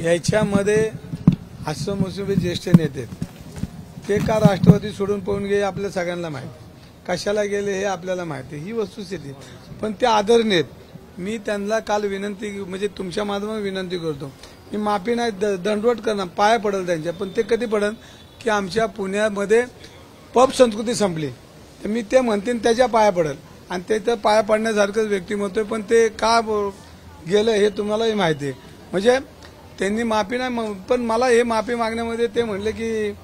याच्यामध्ये हसमुसबे ज्येष्ठ नेते ते का राष्ट्रवादी सोडून पळून गेले आपल्या सगळ्यांना माहिती, कशाला गेले हे आपल्याला माहिती, ही वस्तुस्थिती. पण ते आदरणीय आहेत. मी त्यांना काल विनंती म्हणजे तुमच्या माध्यमातून विनंती करतो, मी माफी नाही दंडवट करणार, पाया पडेल त्यांच्या. पण ते कधी पडेल की आमच्या पुण्यामध्ये पब संस्कृती संपली तर मी ते म्हणतील त्याच्या पाया पडेल आणि ते तर पाया पडण्यासारखंच व्यक्तिमत्व आहे. पण ते का गेलं हे तुम्हालाही माहिती आहे. म्हणजे त्यांनी माफी नाही, पण मला हे माफी मागण्यामध्ये ते म्हणले की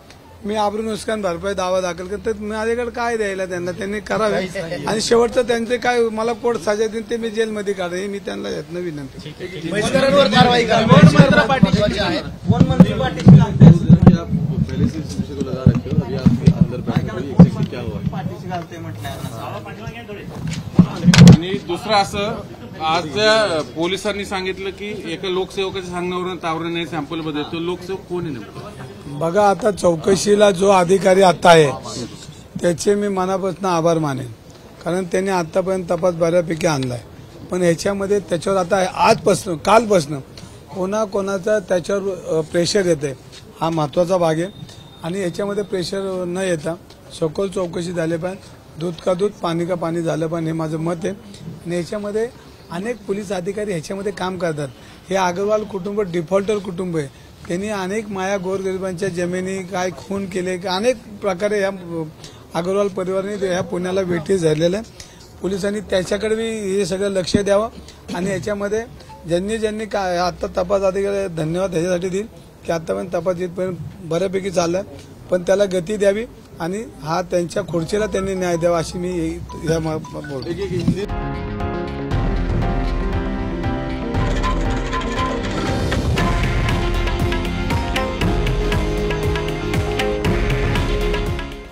मी आबरू नुकसान भरपाई दावा दाखल करतो. माझ्याकडे काय द्यायला त्यांना, त्यांनी करावे आणि शेवटचं त्यांचे काय मला कोर्ट सजा देईन ते मी जेलमध्ये काढेन, हे मी त्यांना यातनं विनंती. आणि दुसरं असं आज पोलिसांनी सांगितलं की एका लोकसेवकाच्या सांगण्यावरून तावरे सॅम्पल बदल, तो लोकसेवक कोण आहे नेमकं? बघा, आता चौकशीला जो अधिकारी आता आहे त्याचे मी मनापासून आभार मानेन, कारण त्यांनी आतापर्यंत तपास बऱ्यापैकी आणलाय. पण ह्याच्यामध्ये त्याच्यावर आता आजपासून कालपासून कोणाचा त्याच्यावर प्रेशर येते, हा महत्वाचा भाग आहे. आणि याच्यामध्ये प्रेशर न येता सखोल चौकशी झाली पाहिजे, दूध का दूध पाणी का पाणी झालं पाहिजे, हे माझं मत आहे. आणि याच्यामध्ये अनेक पोलीस अधिकारी ह्याच्यामध्ये काम करतात. हे अग्रवाल कुटुंब डिफॉल्टर कुटुंब आहे, त्यांनी अनेक माया गोरगरिबांच्या जमिनी काय खून केले, अनेक प्रकारे या अग्रवाल परिवाराने ह्या पुण्याला वेठी झालेलं आहे. पोलिसांनी त्याच्याकडे हे सगळं लक्ष द्यावं आणि याच्यामध्ये ज्यांनी काय आता तपास अधिकारी धन्यवाद ह्याच्यासाठी देईल की आतापर्यंत तपास इथपर्यंत बऱ्यापैकी चाललाय, पण त्याला गती द्यावी आणि हा त्यांच्या खुर्चीला त्यांनी न्याय द्यावा अशी मी बोलतो.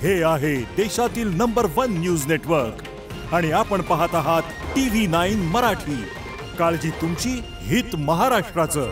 हे आहे देशातील नंबर 1 न्यूज नेटवर्क आणि आपण पाहत आहात TV9 मराठी. काळजी तुमची, हित महाराष्ट्राचं.